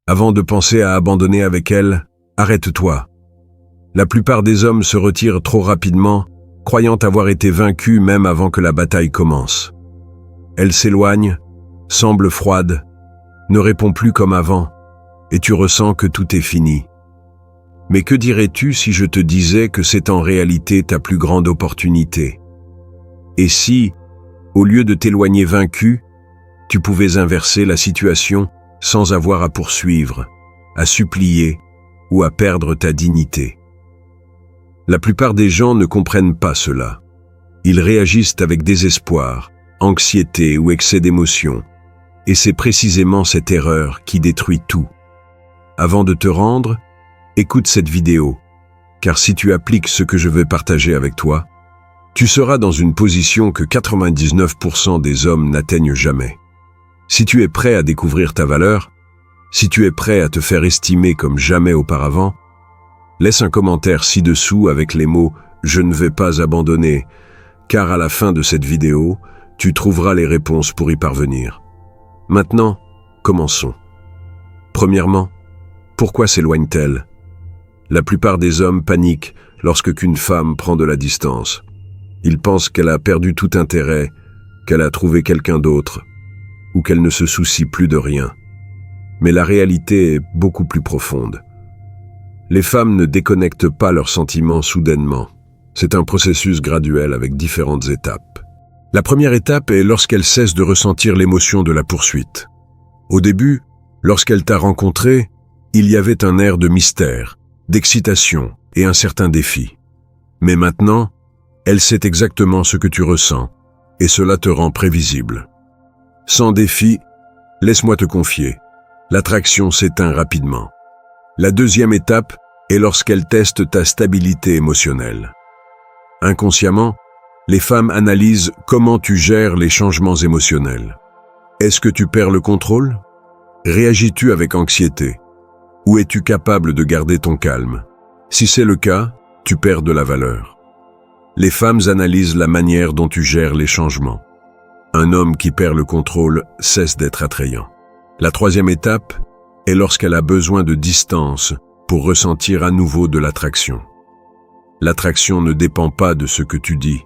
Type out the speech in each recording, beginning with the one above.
Avant de penser à abandonner avec elle, arrête-toi. La plupart des hommes se retirent trop rapidement, croyant avoir été vaincus même avant que la bataille commence. Elle s'éloigne, semble froide, ne répond plus comme avant, et tu ressens que tout est fini. Mais que dirais-tu si je te disais que c'est en réalité ta plus grande opportunité? Et si, au lieu de t'éloigner vaincu, tu pouvais inverser la situation sans avoir à poursuivre, à supplier ou à perdre ta dignité? La plupart des gens ne comprennent pas cela. Ils réagissent avec désespoir, anxiété ou excès d'émotion, et c'est précisément cette erreur qui détruit tout. Avant de te rendre, écoute cette vidéo, car si tu appliques ce que je vais partager avec toi, tu seras dans une position que 99% des hommes n'atteignent jamais. Si tu es prêt à découvrir ta valeur, si tu es prêt à te faire estimer comme jamais auparavant, laisse un commentaire ci-dessous avec les mots « Je ne vais pas abandonner », car à la fin de cette vidéo, tu trouveras les réponses pour y parvenir. Maintenant, commençons. Premièrement, pourquoi s'éloigne-t-elle? La plupart des hommes paniquent lorsque qu'une femme prend de la distance. Ils pensent qu'elle a perdu tout intérêt, qu'elle a trouvé quelqu'un d'autre, ou qu'elle ne se soucie plus de rien. Mais la réalité est beaucoup plus profonde. Les femmes ne déconnectent pas leurs sentiments soudainement. C'est un processus graduel avec différentes étapes. La première étape est lorsqu'elle cesse de ressentir l'émotion de la poursuite. Au début, lorsqu'elle t'a rencontré, il y avait un air de mystère, d'excitation et un certain défi. Mais maintenant, elle sait exactement ce que tu ressens, et cela te rend prévisible. Sans défi, laisse-moi te confier, l'attraction s'éteint rapidement. La deuxième étape est lorsqu'elle teste ta stabilité émotionnelle. Inconsciemment, les femmes analysent comment tu gères les changements émotionnels. Est-ce que tu perds le contrôle? Réagis-tu avec anxiété? Ou es-tu capable de garder ton calme? Si c'est le cas, tu perds de la valeur. Les femmes analysent la manière dont tu gères les changements. Un homme qui perd le contrôle cesse d'être attrayant. La troisième étape est lorsqu'elle a besoin de distance pour ressentir à nouveau de l'attraction. L'attraction ne dépend pas de ce que tu dis,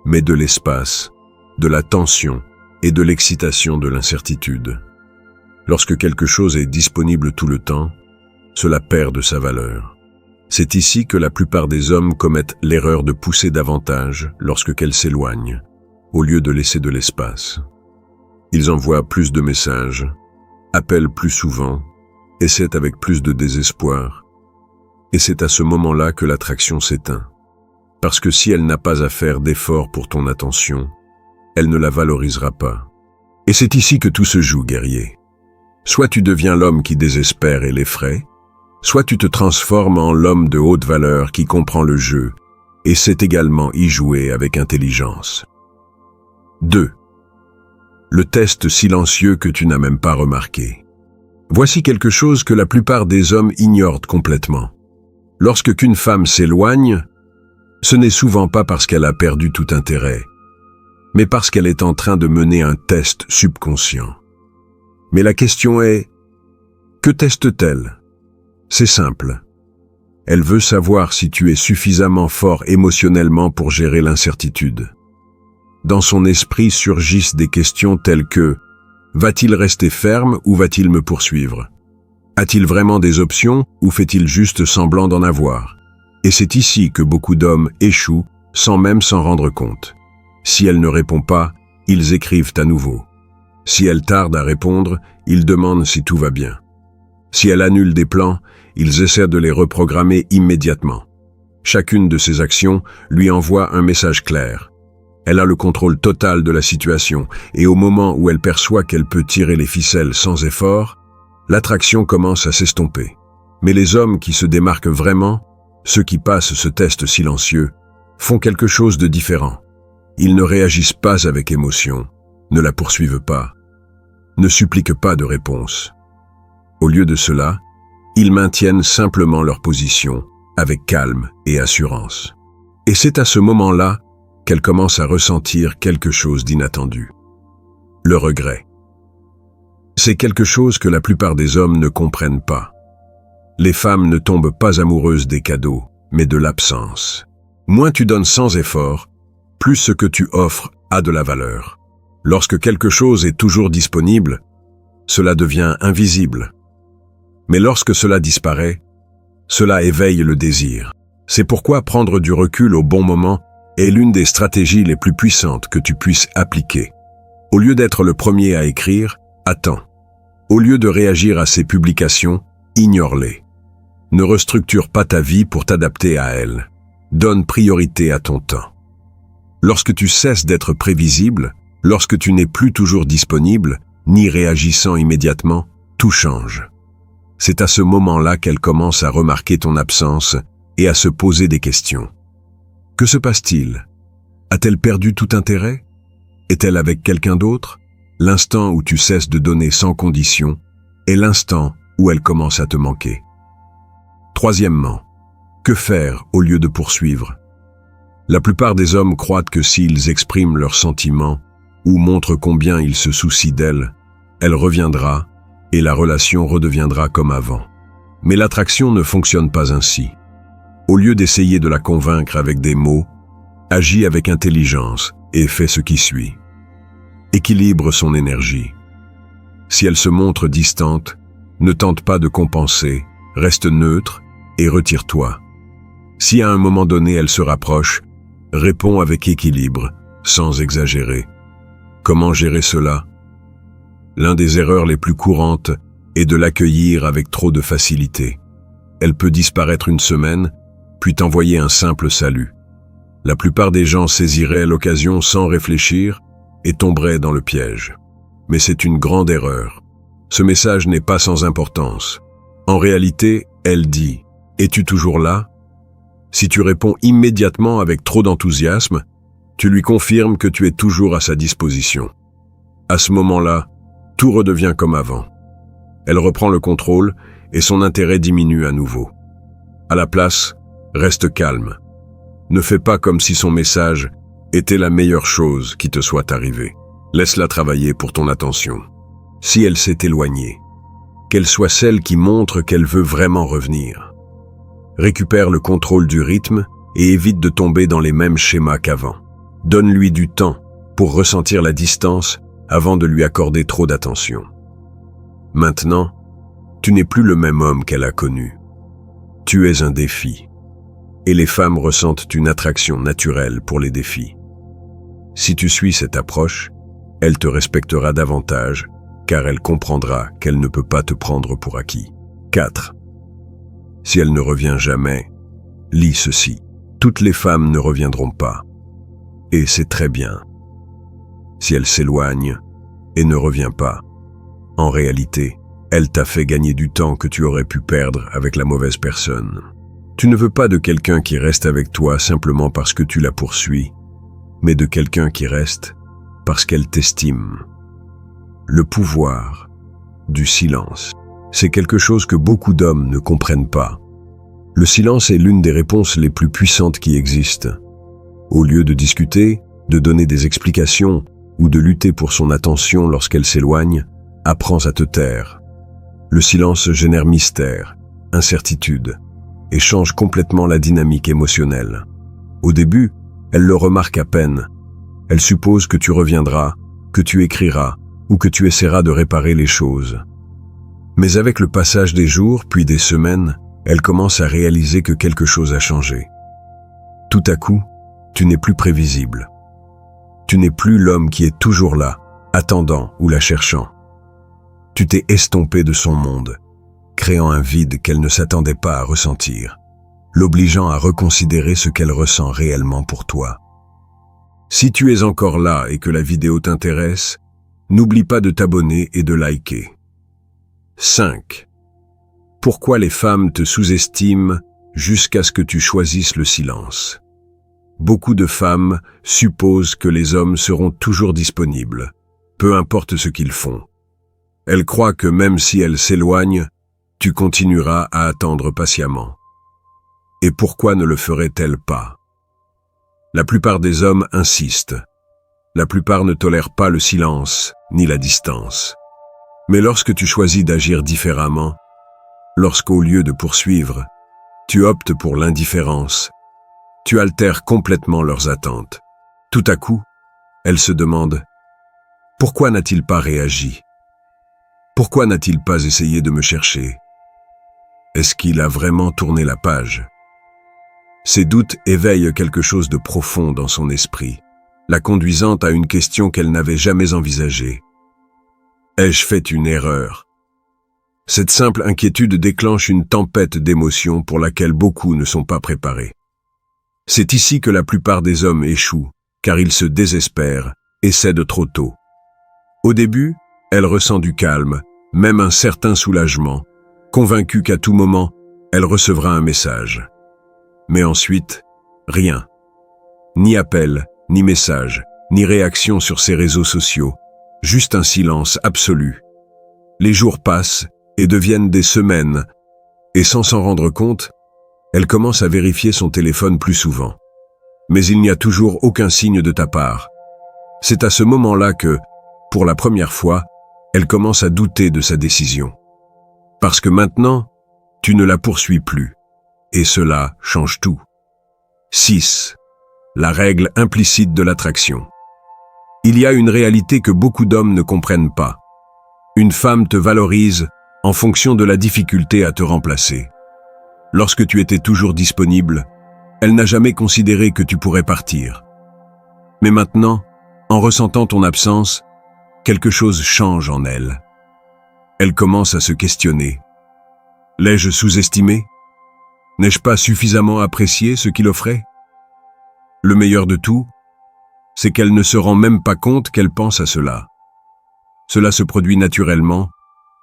mais de l'espace, de la tension et de l'excitation de l'incertitude. Lorsque quelque chose est disponible tout le temps, cela perd de sa valeur. C'est ici que la plupart des hommes commettent l'erreur de pousser davantage lorsque qu'elle s'éloigne, au lieu de laisser de l'espace. Ils envoient plus de messages, appellent plus souvent, essaient avec plus de désespoir, et c'est à ce moment-là que l'attraction s'éteint. Parce que si elle n'a pas à faire d'efforts pour ton attention, elle ne la valorisera pas. Et c'est ici que tout se joue, guerrier. Soit tu deviens l'homme qui désespère et l'effraie, soit tu te transformes en l'homme de haute valeur qui comprend le jeu et sait également y jouer avec intelligence. 2. Le test silencieux que tu n'as même pas remarqué. Voici quelque chose que la plupart des hommes ignorent complètement. Lorsque qu'une femme s'éloigne, ce n'est souvent pas parce qu'elle a perdu tout intérêt, mais parce qu'elle est en train de mener un test subconscient. Mais la question est, que teste-t-elle? C'est simple. Elle veut savoir si tu es suffisamment fort émotionnellement pour gérer l'incertitude. Dans son esprit surgissent des questions telles que « Va-t-il rester ferme ou va-t-il me poursuivre? A-t-il vraiment des options ou fait-il juste semblant d'en avoir ?» Et c'est ici que beaucoup d'hommes échouent sans même s'en rendre compte. Si elle ne répond pas, ils écrivent à nouveau. Si elle tarde à répondre, ils demandent si tout va bien. Si elle annule des plans, ils essaient de les reprogrammer immédiatement. Chacune de ces actions lui envoie un message clair. Elle a le contrôle total de la situation et au moment où elle perçoit qu'elle peut tirer les ficelles sans effort, l'attraction commence à s'estomper. Mais les hommes qui se démarquent vraiment, ceux qui passent ce test silencieux, font quelque chose de différent. Ils ne réagissent pas avec émotion, ne la poursuivent pas, ne suppliquent pas de réponse. Au lieu de cela, ils maintiennent simplement leur position avec calme et assurance. Et c'est à ce moment-là qu'elle commence à ressentir quelque chose d'inattendu. Le regret. C'est quelque chose que la plupart des hommes ne comprennent pas. Les femmes ne tombent pas amoureuses des cadeaux, mais de l'absence. Moins tu donnes sans effort, plus ce que tu offres a de la valeur. Lorsque quelque chose est toujours disponible, cela devient invisible. Mais lorsque cela disparaît, cela éveille le désir. C'est pourquoi prendre du recul au bon moment est l'une des stratégies les plus puissantes que tu puisses appliquer. Au lieu d'être le premier à écrire, attends. Au lieu de réagir à ces publications, ignore-les. Ne restructure pas ta vie pour t'adapter à elles. Donne priorité à ton temps. Lorsque tu cesses d'être prévisible, lorsque tu n'es plus toujours disponible, ni réagissant immédiatement, tout change. C'est à ce moment-là qu'elle commence à remarquer ton absence et à se poser des questions. Que se passe-t-il? A-t-elle perdu tout intérêt? Est-elle avec quelqu'un d'autre? L'instant où tu cesses de donner sans condition est l'instant où elle commence à te manquer. Troisièmement, que faire au lieu de poursuivre? La plupart des hommes croient que s'ils expriment leurs sentiments ou montrent combien ils se soucient d'elle, elle reviendra et la relation redeviendra comme avant. Mais l'attraction ne fonctionne pas ainsi. Au lieu d'essayer de la convaincre avec des mots, agis avec intelligence et fais ce qui suit. Équilibre son énergie. Si elle se montre distante, ne tente pas de compenser, reste neutre et retire-toi. Si à un moment donné elle se rapproche, réponds avec équilibre, sans exagérer. Comment gérer cela? L'une des erreurs les plus courantes est de l'accueillir avec trop de facilité. Elle peut disparaître une semaine, puis t'envoyer un simple salut. La plupart des gens saisiraient l'occasion sans réfléchir et tomberaient dans le piège. Mais c'est une grande erreur. Ce message n'est pas sans importance. En réalité, elle dit « Es-tu toujours là ?» Si tu réponds immédiatement avec trop d'enthousiasme, tu lui confirmes que tu es toujours à sa disposition. À ce moment-là, tout redevient comme avant. Elle reprend le contrôle et son intérêt diminue à nouveau. À la place, reste calme. Ne fais pas comme si son message était la meilleure chose qui te soit arrivée. Laisse-la travailler pour ton attention. Si elle s'est éloignée, qu'elle soit celle qui montre qu'elle veut vraiment revenir. Récupère le contrôle du rythme et évite de tomber dans les mêmes schémas qu'avant. Donne-lui du temps pour ressentir la distance avant de lui accorder trop d'attention. Maintenant, tu n'es plus le même homme qu'elle a connu. Tu es un défi. Et les femmes ressentent une attraction naturelle pour les défis. Si tu suis cette approche, elle te respectera davantage, car elle comprendra qu'elle ne peut pas te prendre pour acquis. 4. Si elle ne revient jamais, lis ceci. Toutes les femmes ne reviendront pas. Et c'est très bien. Si elle s'éloigne et ne revient pas, en réalité, elle t'a fait gagner du temps que tu aurais pu perdre avec la mauvaise personne. Tu ne veux pas de quelqu'un qui reste avec toi simplement parce que tu la poursuis, mais de quelqu'un qui reste parce qu'elle t'estime. Le pouvoir du silence, c'est quelque chose que beaucoup d'hommes ne comprennent pas. Le silence est l'une des réponses les plus puissantes qui existent. Au lieu de discuter, de donner des explications ou de lutter pour son attention lorsqu'elle s'éloigne, apprends à te taire. Le silence génère mystère, incertitude, et change complètement la dynamique émotionnelle. Au début, elle le remarque à peine. Elle suppose que tu reviendras, que tu écriras, ou que tu essaieras de réparer les choses. Mais avec le passage des jours, puis des semaines, elle commence à réaliser que quelque chose a changé. Tout à coup, tu n'es plus prévisible. Tu n'es plus l'homme qui est toujours là, attendant ou la cherchant. Tu t'es estompé de son monde, créant un vide qu'elle ne s'attendait pas à ressentir, l'obligeant à reconsidérer ce qu'elle ressent réellement pour toi. Si tu es encore là et que la vidéo t'intéresse, n'oublie pas de t'abonner et de liker. 5. Pourquoi les femmes te sous-estiment jusqu'à ce que tu choisisses le silence? Beaucoup de femmes supposent que les hommes seront toujours disponibles, peu importe ce qu'ils font. Elles croient que même si elles s'éloignent, tu continueras à attendre patiemment. Et pourquoi ne le ferait-elle pas? La plupart des hommes insistent. La plupart ne tolèrent pas le silence ni la distance. Mais lorsque tu choisis d'agir différemment, lorsqu'au lieu de poursuivre, tu optes pour l'indifférence, tu altères complètement leurs attentes. Tout à coup, elles se demandent « Pourquoi n'a-t-il pas réagi? Pourquoi n'a-t-il pas essayé de me chercher? Est-ce qu'il a vraiment tourné la page ?» Ces doutes éveillent quelque chose de profond dans son esprit, la conduisant à une question qu'elle n'avait jamais envisagée. Ai-je fait une erreur? Cette simple inquiétude déclenche une tempête d'émotions pour laquelle beaucoup ne sont pas préparés. C'est ici que la plupart des hommes échouent, car ils se désespèrent et cèdent trop tôt. Au début, elle ressent du calme, même un certain soulagement, convaincue qu'à tout moment, elle recevra un message. Mais ensuite, rien. Ni appel, ni message, ni réaction sur ses réseaux sociaux, juste un silence absolu. Les jours passent et deviennent des semaines, et sans s'en rendre compte, elle commence à vérifier son téléphone plus souvent. Mais il n'y a toujours aucun signe de ta part. C'est à ce moment-là que, pour la première fois, elle commence à douter de sa décision. Parce que maintenant, tu ne la poursuis plus. Et cela change tout. 6. La règle implicite de l'attraction. Il y a une réalité que beaucoup d'hommes ne comprennent pas. Une femme te valorise en fonction de la difficulté à te remplacer. Lorsque tu étais toujours disponible, elle n'a jamais considéré que tu pourrais partir. Mais maintenant, en ressentant ton absence, quelque chose change en elle. Elle commence à se questionner. L'ai-je sous-estimé? N'ai-je pas suffisamment apprécié ce qu'il offrait? Le meilleur de tout, c'est qu'elle ne se rend même pas compte qu'elle pense à cela. Cela se produit naturellement,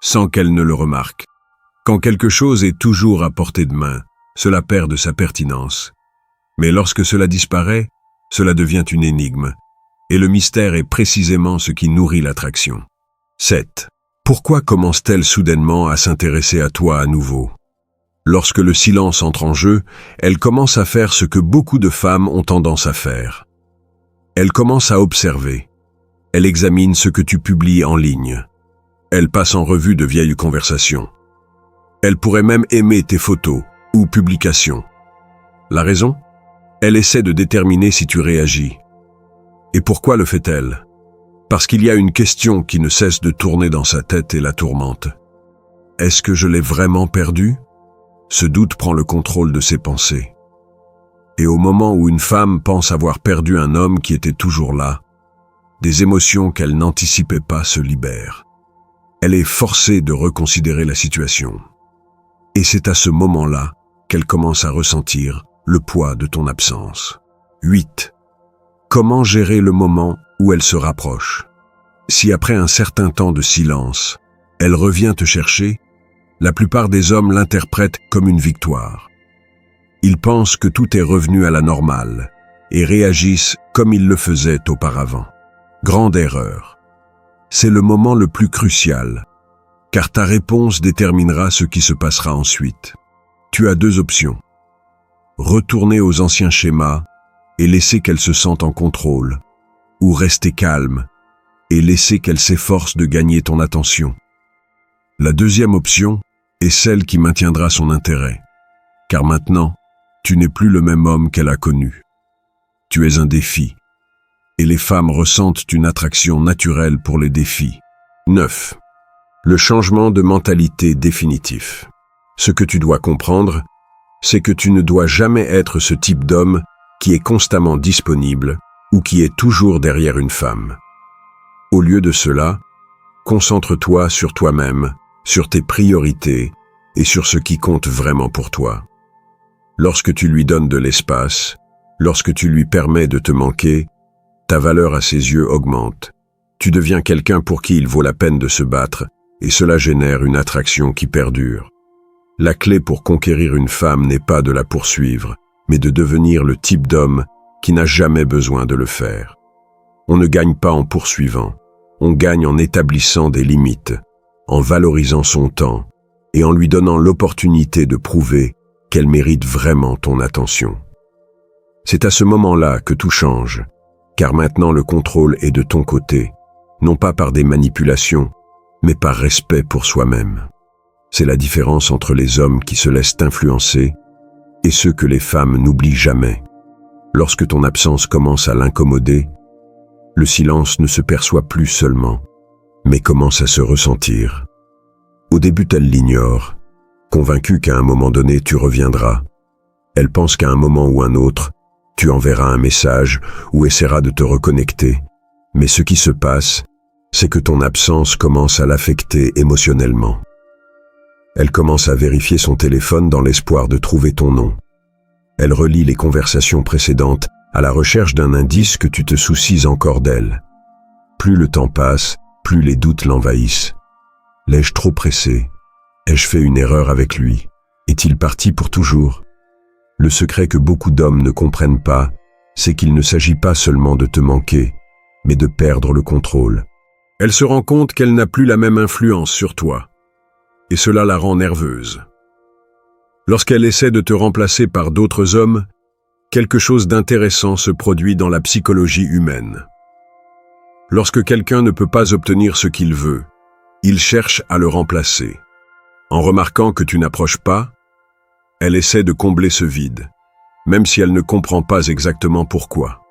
sans qu'elle ne le remarque. Quand quelque chose est toujours à portée de main, cela perd de sa pertinence. Mais lorsque cela disparaît, cela devient une énigme. Et le mystère est précisément ce qui nourrit l'attraction. 7. Pourquoi commence-t-elle soudainement à s'intéresser à toi à nouveau? Lorsque le silence entre en jeu, elle commence à faire ce que beaucoup de femmes ont tendance à faire. Elle commence à observer. Elle examine ce que tu publies en ligne. Elle passe en revue de vieilles conversations. Elle pourrait même aimer tes photos ou publications. La raison? Elle essaie de déterminer si tu réagis. Et pourquoi le fait-elle? Parce qu'il y a une question qui ne cesse de tourner dans sa tête et la tourmente. Est-ce que je l'ai vraiment perdu? Ce doute prend le contrôle de ses pensées. Et au moment où une femme pense avoir perdu un homme qui était toujours là, des émotions qu'elle n'anticipait pas se libèrent. Elle est forcée de reconsidérer la situation. Et c'est à ce moment-là qu'elle commence à ressentir le poids de ton absence. 8. Comment gérer le moment où elle se rapproche? Si après un certain temps de silence, elle revient te chercher, la plupart des hommes l'interprètent comme une victoire. Ils pensent que tout est revenu à la normale et réagissent comme ils le faisaient auparavant. Grande erreur. C'est le moment le plus crucial, car ta réponse déterminera ce qui se passera ensuite. Tu as deux options. Retourner aux anciens schémas et laisser qu'elle se sente en contrôle, ou rester calme et laisser qu'elle s'efforce de gagner ton attention. La deuxième option est celle qui maintiendra son intérêt, car maintenant, tu n'es plus le même homme qu'elle a connu. Tu es un défi, et les femmes ressentent une attraction naturelle pour les défis. 9. Le changement de mentalité définitif. Ce que tu dois comprendre, c'est que tu ne dois jamais être ce type d'homme qui est constamment disponible ou qui est toujours derrière une femme. Au lieu de cela, concentre-toi sur toi-même, sur tes priorités et sur ce qui compte vraiment pour toi. Lorsque tu lui donnes de l'espace, lorsque tu lui permets de te manquer, ta valeur à ses yeux augmente. Tu deviens quelqu'un pour qui il vaut la peine de se battre et cela génère une attraction qui perdure. La clé pour conquérir une femme n'est pas de la poursuivre, mais de devenir le type d'homme qui n'a jamais besoin de le faire. On ne gagne pas en poursuivant, on gagne en établissant des limites, en valorisant son temps et en lui donnant l'opportunité de prouver qu'elle mérite vraiment ton attention. C'est à ce moment-là que tout change, car maintenant le contrôle est de ton côté, non pas par des manipulations, mais par respect pour soi-même. C'est la différence entre les hommes qui se laissent influencer et ceux que les femmes n'oublient jamais. Lorsque ton absence commence à l'incommoder, le silence ne se perçoit plus seulement, mais commence à se ressentir. Au début, elle l'ignore, convaincue qu'à un moment donné, tu reviendras. Elle pense qu'à un moment ou un autre, tu enverras un message ou essaieras de te reconnecter. Mais ce qui se passe, c'est que ton absence commence à l'affecter émotionnellement. Elle commence à vérifier son téléphone dans l'espoir de trouver ton nom. Elle relit les conversations précédentes à la recherche d'un indice que tu te soucies encore d'elle. Plus le temps passe, plus les doutes l'envahissent. L'ai-je trop pressé? Ai-je fait une erreur avec lui? Est-il parti pour toujours? Le secret que beaucoup d'hommes ne comprennent pas, c'est qu'il ne s'agit pas seulement de te manquer, mais de perdre le contrôle. Elle se rend compte qu'elle n'a plus la même influence sur toi, et cela la rend nerveuse. Lorsqu'elle essaie de te remplacer par d'autres hommes, quelque chose d'intéressant se produit dans la psychologie humaine. Lorsque quelqu'un ne peut pas obtenir ce qu'il veut, il cherche à le remplacer. En remarquant que tu n'approches pas, elle essaie de combler ce vide, même si elle ne comprend pas exactement pourquoi.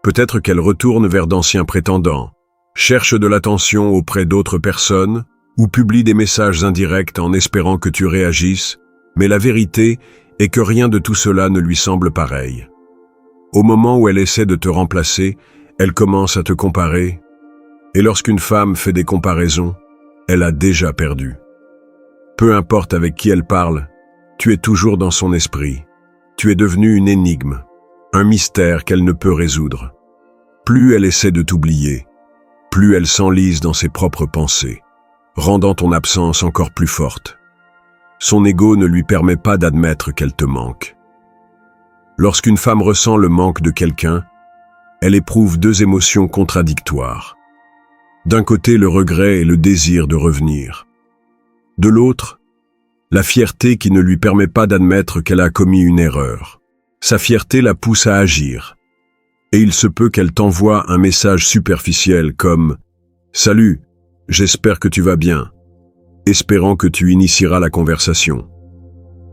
Peut-être qu'elle retourne vers d'anciens prétendants, cherche de l'attention auprès d'autres personnes, ou publie des messages indirects en espérant que tu réagisses, mais la vérité est que rien de tout cela ne lui semble pareil. Au moment où elle essaie de te remplacer, elle commence à te comparer, et lorsqu'une femme fait des comparaisons, elle a déjà perdu. Peu importe avec qui elle parle, tu es toujours dans son esprit. Tu es devenu une énigme, un mystère qu'elle ne peut résoudre. Plus elle essaie de t'oublier, plus elle s'enlise dans ses propres pensées, rendant ton absence encore plus forte. Son ego ne lui permet pas d'admettre qu'elle te manque. Lorsqu'une femme ressent le manque de quelqu'un, elle éprouve deux émotions contradictoires. D'un côté, le regret et le désir de revenir. De l'autre, la fierté qui ne lui permet pas d'admettre qu'elle a commis une erreur. Sa fierté la pousse à agir. Et il se peut qu'elle t'envoie un message superficiel comme « Salut, j'espère que tu vas bien », espérant que tu initieras la conversation.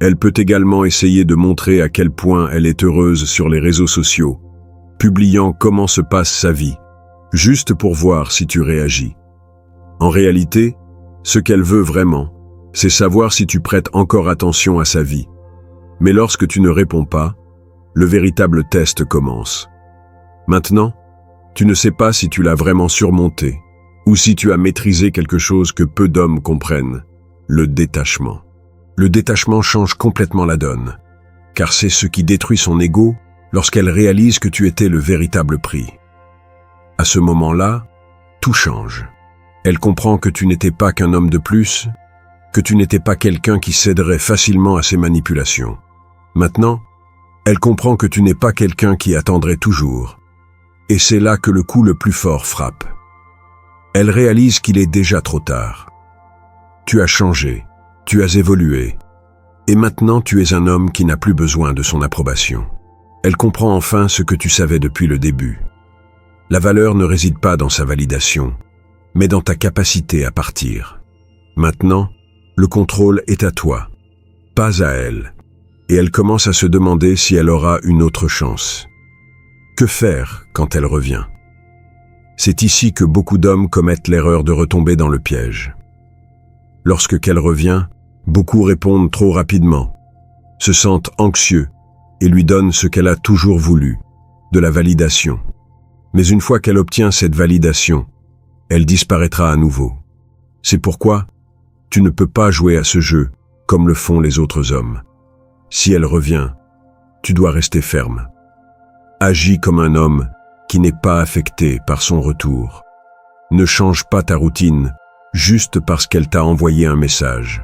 Elle peut également essayer de montrer à quel point elle est heureuse sur les réseaux sociaux, publiant comment se passe sa vie, juste pour voir si tu réagis. En réalité, ce qu'elle veut vraiment, c'est savoir si tu prêtes encore attention à sa vie. Mais lorsque tu ne réponds pas, le véritable test commence. Maintenant, tu ne sais pas si tu l'as vraiment surmonté, ou si tu as maîtrisé quelque chose que peu d'hommes comprennent, le détachement. Le détachement change complètement la donne, car c'est ce qui détruit son ego lorsqu'elle réalise que tu étais le véritable prix. À ce moment-là, tout change. Elle comprend que tu n'étais pas qu'un homme de plus, que tu n'étais pas quelqu'un qui céderait facilement à ses manipulations. Maintenant, elle comprend que tu n'es pas quelqu'un qui attendrait toujours. Et c'est là que le coup le plus fort frappe. Elle réalise qu'il est déjà trop tard. Tu as changé, tu as évolué, et maintenant tu es un homme qui n'a plus besoin de son approbation. Elle comprend enfin ce que tu savais depuis le début. La valeur ne réside pas dans sa validation, mais dans ta capacité à partir. Maintenant, le contrôle est à toi, pas à elle, et elle commence à se demander si elle aura une autre chance. Que faire quand elle revient? C'est ici que beaucoup d'hommes commettent l'erreur de retomber dans le piège. Lorsque qu'elle revient, beaucoup répondent trop rapidement, se sentent anxieux et lui donnent ce qu'elle a toujours voulu, de la validation. Mais une fois qu'elle obtient cette validation, elle disparaîtra à nouveau. C'est pourquoi tu ne peux pas jouer à ce jeu comme le font les autres hommes. Si elle revient, tu dois rester ferme. Agis comme un homme qui n'est pas affecté par son retour. Ne change pas ta routine juste parce qu'elle t'a envoyé un message.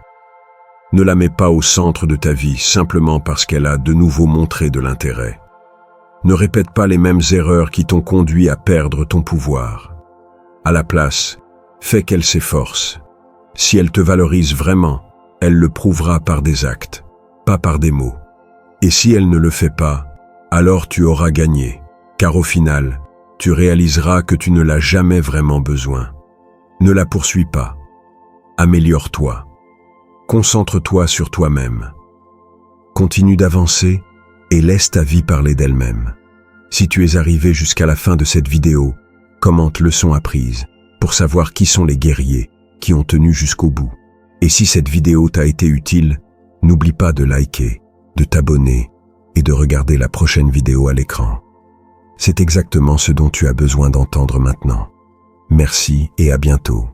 Ne la mets pas au centre de ta vie simplement parce qu'elle a de nouveau montré de l'intérêt. Ne répète pas les mêmes erreurs qui t'ont conduit à perdre ton pouvoir. À la place, fais qu'elle s'efforce. Si elle te valorise vraiment, elle le prouvera par des actes, pas par des mots. Et si elle ne le fait pas, alors tu auras gagné, car au final, tu réaliseras que tu ne l'as jamais vraiment besoin. Ne la poursuis pas, Améliore-toi. Concentre-toi sur toi-même. Continue d'avancer et laisse ta vie parler d'elle-même. Si tu es arrivé jusqu'à la fin de cette vidéo, commente leçon apprise pour savoir qui sont les guerriers qui ont tenu jusqu'au bout. Et si cette vidéo t'a été utile, n'oublie pas de liker, de t'abonner et de regarder la prochaine vidéo à l'écran. C'est exactement ce dont tu as besoin d'entendre maintenant. Merci et à bientôt.